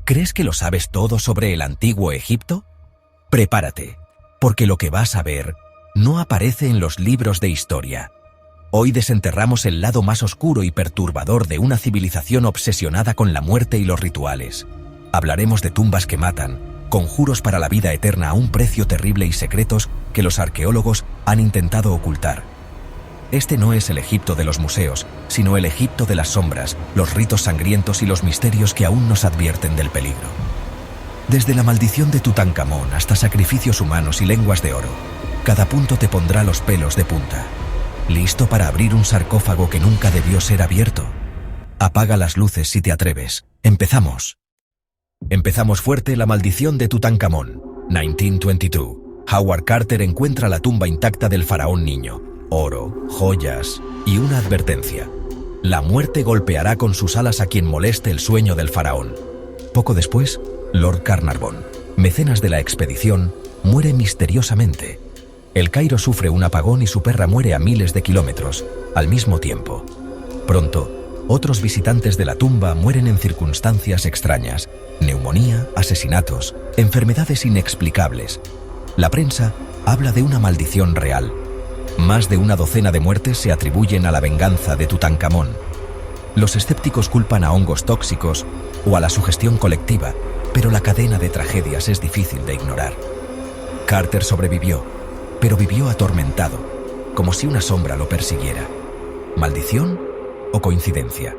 ¿Crees que lo sabes todo sobre el antiguo Egipto? Prepárate, porque lo que vas a ver no aparece en los libros de historia. Hoy desenterramos el lado más oscuro y perturbador de una civilización obsesionada con la muerte y los rituales. Hablaremos de tumbas que matan, conjuros para la vida eterna a un precio terrible y secretos que los arqueólogos han intentado ocultar. Este no es el Egipto de los museos, sino el Egipto de las sombras, los ritos sangrientos y los misterios que aún nos advierten del peligro. Desde la maldición de Tutankamón hasta sacrificios humanos y lenguas de oro, cada punto te pondrá los pelos de punta. ¿Listo para abrir un sarcófago que nunca debió ser abierto? Apaga las luces si te atreves. ¡Empezamos! Empezamos fuerte. La maldición de Tutankamón. 1922. Howard Carter encuentra la tumba intacta del faraón niño. Oro, joyas y una advertencia. La muerte golpeará con sus alas a quien moleste el sueño del faraón. Poco después, Lord Carnarvon, mecenas de la expedición, muere misteriosamente. El Cairo sufre un apagón y su perra muere a miles de kilómetros, al mismo tiempo. Pronto, otros visitantes de la tumba mueren en circunstancias extrañas: neumonía, asesinatos, enfermedades inexplicables. La prensa habla de una maldición real. Más de una docena de muertes se atribuyen a la venganza de Tutankamón. Los escépticos culpan a hongos tóxicos o a la sugestión colectiva, pero la cadena de tragedias es difícil de ignorar. Carter sobrevivió, pero vivió atormentado, como si una sombra lo persiguiera. ¿Maldición o coincidencia?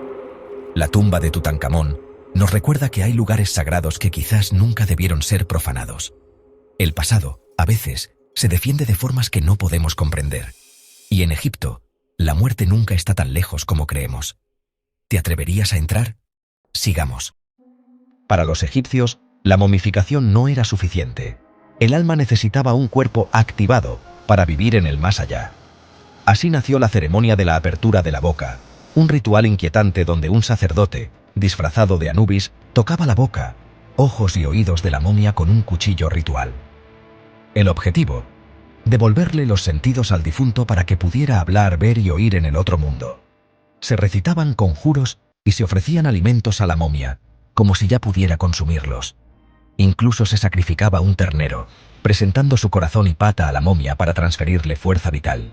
La tumba de Tutankamón nos recuerda que hay lugares sagrados que quizás nunca debieron ser profanados. El pasado, a veces, se defiende de formas que no podemos comprender. Y en Egipto, la muerte nunca está tan lejos como creemos. ¿Te atreverías a entrar? Sigamos. Para los egipcios, la momificación no era suficiente. El alma necesitaba un cuerpo activado para vivir en el más allá. Así nació la ceremonia de la apertura de la boca, un ritual inquietante donde un sacerdote, disfrazado de Anubis, tocaba la boca, ojos y oídos de la momia con un cuchillo ritual. El objetivo: devolverle los sentidos al difunto para que pudiera hablar, ver y oír en el otro mundo. Se recitaban conjuros y se ofrecían alimentos a la momia, como si ya pudiera consumirlos. Incluso se sacrificaba un ternero, presentando su corazón y pata a la momia para transferirle fuerza vital.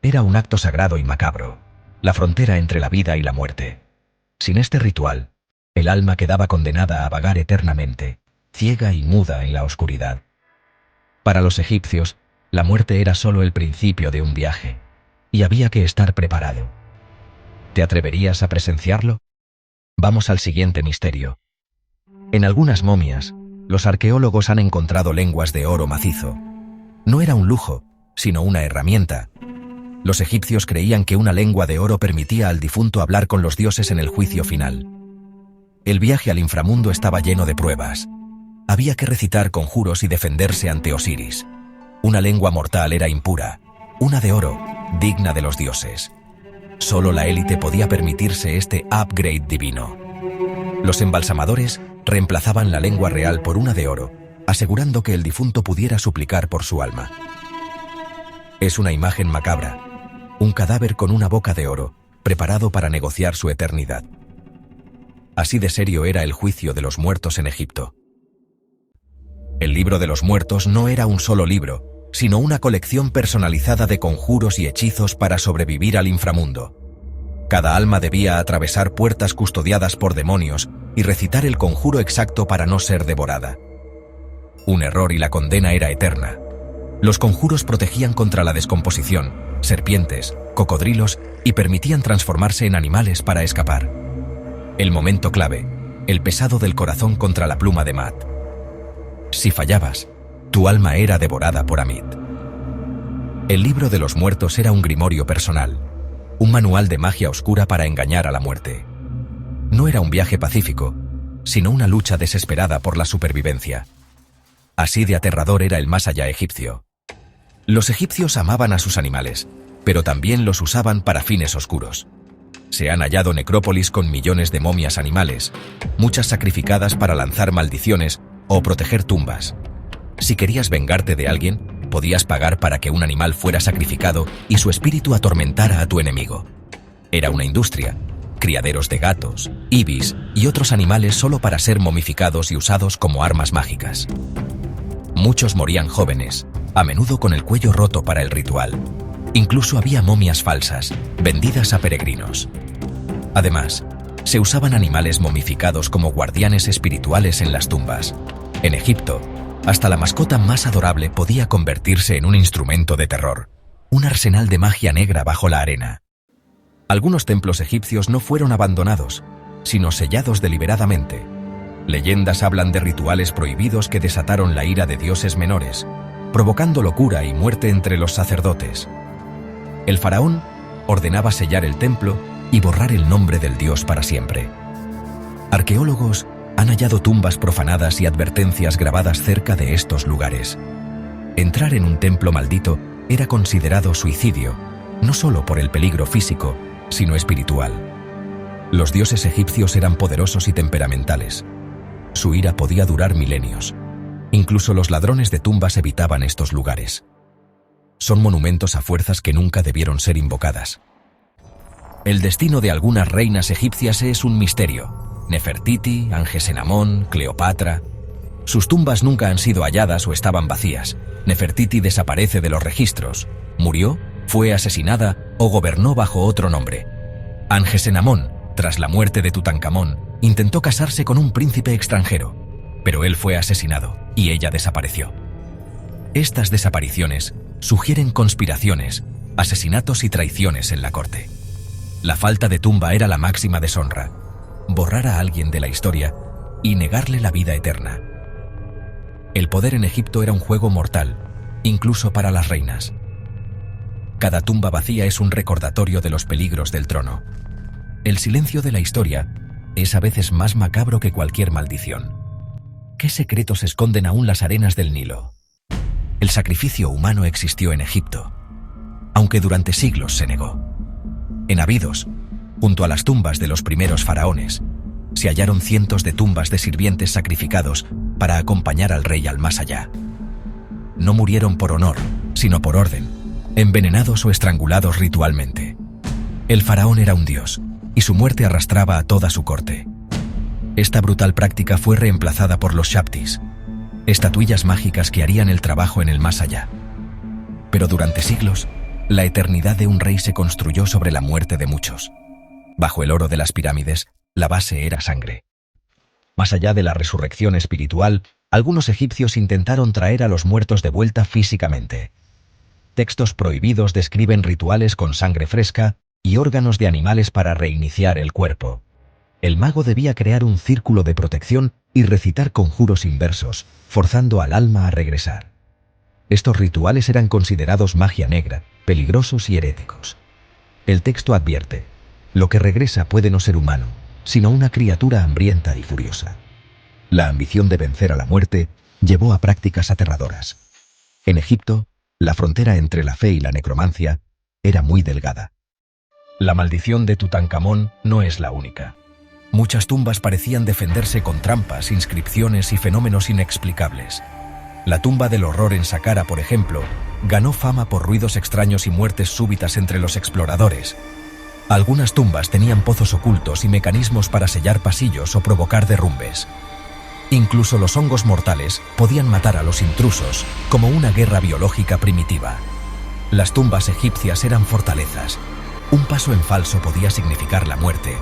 Era un acto sagrado y macabro, la frontera entre la vida y la muerte. Sin este ritual, el alma quedaba condenada a vagar eternamente, ciega y muda en la oscuridad. Para los egipcios, la muerte era solo el principio de un viaje, y había que estar preparado. ¿Te atreverías a presenciarlo? Vamos al siguiente misterio. En algunas momias, los arqueólogos han encontrado lenguas de oro macizo. No era un lujo, sino una herramienta. Los egipcios creían que una lengua de oro permitía al difunto hablar con los dioses en el juicio final. El viaje al inframundo estaba lleno de pruebas. Había que recitar conjuros y defenderse ante Osiris. Una lengua mortal era impura, una de oro, digna de los dioses. Solo la élite podía permitirse este upgrade divino. Los embalsamadores reemplazaban la lengua real por una de oro, asegurando que el difunto pudiera suplicar por su alma. Es una imagen macabra, un cadáver con una boca de oro, preparado para negociar su eternidad. Así de serio era el juicio de los muertos en Egipto. El libro de los muertos no era un solo libro, sino una colección personalizada de conjuros y hechizos para sobrevivir al inframundo. Cada alma debía atravesar puertas custodiadas por demonios y recitar el conjuro exacto para no ser devorada. Un error y la condena era eterna. Los conjuros protegían contra la descomposición, serpientes, cocodrilos y permitían transformarse en animales para escapar. El momento clave: el pesado del corazón contra la pluma de Maat. Si fallabas, tu alma era devorada por Amit. El libro de los muertos era un grimorio personal, un manual de magia oscura para engañar a la muerte. No era un viaje pacífico, sino una lucha desesperada por la supervivencia. Así de aterrador era el más allá egipcio. Los egipcios amaban a sus animales, pero también los usaban para fines oscuros. Se han hallado necrópolis con millones de momias animales, muchas sacrificadas para lanzar maldiciones o proteger tumbas. Si querías vengarte de alguien, podías pagar para que un animal fuera sacrificado y su espíritu atormentara a tu enemigo. Era una industria criaderos de gatos, ibis y otros animales solo para ser momificados y usados como armas mágicas. Muchos morían jóvenes, a menudo con el cuello roto para el ritual. Incluso había momias falsas, vendidas a peregrinos. Además, se usaban animales momificados como guardianes espirituales en las tumbas. En Egipto, hasta la mascota más adorable podía convertirse en un instrumento de terror, un arsenal de magia negra bajo la arena. Algunos templos egipcios no fueron abandonados, sino sellados deliberadamente. Leyendas hablan de rituales prohibidos que desataron la ira de dioses menores, provocando locura y muerte entre los sacerdotes. El faraón ordenaba sellar el templo y borrar el nombre del dios para siempre. Arqueólogos han hallado tumbas profanadas y advertencias grabadas cerca de estos lugares. Entrar en un templo maldito era considerado suicidio, no solo por el peligro físico, sino espiritual. Los dioses egipcios eran poderosos y temperamentales. Su ira podía durar milenios. Incluso los ladrones de tumbas evitaban estos lugares. Son monumentos a fuerzas que nunca debieron ser invocadas. El destino de algunas reinas egipcias es un misterio. Nefertiti, Angesenamón, Cleopatra. Sus tumbas nunca han sido halladas o estaban vacías. Nefertiti desaparece de los registros. Murió, fue asesinada o gobernó bajo otro nombre. Angesenamón, tras la muerte de Tutankamón, intentó casarse con un príncipe extranjero, pero él fue asesinado y ella desapareció. Estas desapariciones sugieren conspiraciones, asesinatos y traiciones en la corte. La falta de tumba era la máxima deshonra, borrar a alguien de la historia y negarle la vida eterna. El poder en Egipto era un juego mortal, incluso para las reinas. Cada tumba vacía es un recordatorio de los peligros del trono. El silencio de la historia es a veces más macabro que cualquier maldición. ¿Qué secretos esconden aún las arenas del Nilo? El sacrificio humano existió en Egipto, aunque durante siglos se negó. En Abidos, junto a las tumbas de los primeros faraones, se hallaron cientos de tumbas de sirvientes sacrificados para acompañar al rey al más allá. No murieron por honor, sino por orden, envenenados o estrangulados ritualmente. El faraón era un dios, y su muerte arrastraba a toda su corte. Esta brutal práctica fue reemplazada por los shaptis, estatuillas mágicas que harían el trabajo en el más allá. Pero durante siglos, la eternidad de un rey se construyó sobre la muerte de muchos. Bajo el oro de las pirámides, la base era sangre. Más allá de la resurrección espiritual, algunos egipcios intentaron traer a los muertos de vuelta físicamente. Textos prohibidos describen rituales con sangre fresca y órganos de animales para reiniciar el cuerpo. El mago debía crear un círculo de protección y recitar conjuros inversos, forzando al alma a regresar. Estos rituales eran considerados magia negra, peligrosos y heréticos. El texto advierte: lo que regresa puede no ser humano, sino una criatura hambrienta y furiosa. La ambición de vencer a la muerte llevó a prácticas aterradoras. En Egipto, la frontera entre la fe y la necromancia era muy delgada. La maldición de Tutankamón no es la única. Muchas tumbas parecían defenderse con trampas, inscripciones y fenómenos inexplicables. La tumba del horror en Saqqara, por ejemplo, ganó fama por ruidos extraños y muertes súbitas entre los exploradores. Algunas tumbas tenían pozos ocultos y mecanismos para sellar pasillos o provocar derrumbes. Incluso los hongos mortales podían matar a los intrusos, como una guerra biológica primitiva. Las tumbas egipcias eran fortalezas. Un paso en falso podía significar la muerte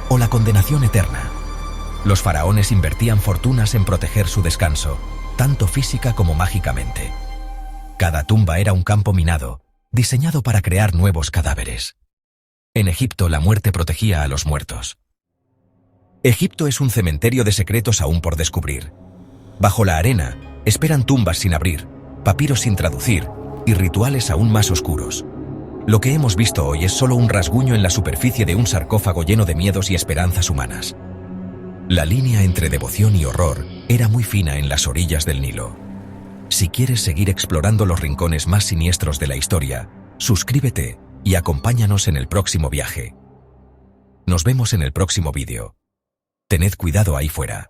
o la condenación eterna. Los faraones invertían fortunas en proteger su descanso, tanto física como mágicamente. Cada tumba era un campo minado, diseñado para crear nuevos cadáveres. En Egipto, la muerte protegía a los muertos. Egipto es un cementerio de secretos aún por descubrir. Bajo la arena, esperan tumbas sin abrir, papiros sin traducir y rituales aún más oscuros. Lo que hemos visto hoy es solo un rasguño en la superficie de un sarcófago lleno de miedos y esperanzas humanas. La línea entre devoción y horror era muy fina en las orillas del Nilo. Si quieres seguir explorando los rincones más siniestros de la historia, suscríbete y acompáñanos en el próximo viaje. Nos vemos en el próximo vídeo. Tened cuidado ahí fuera.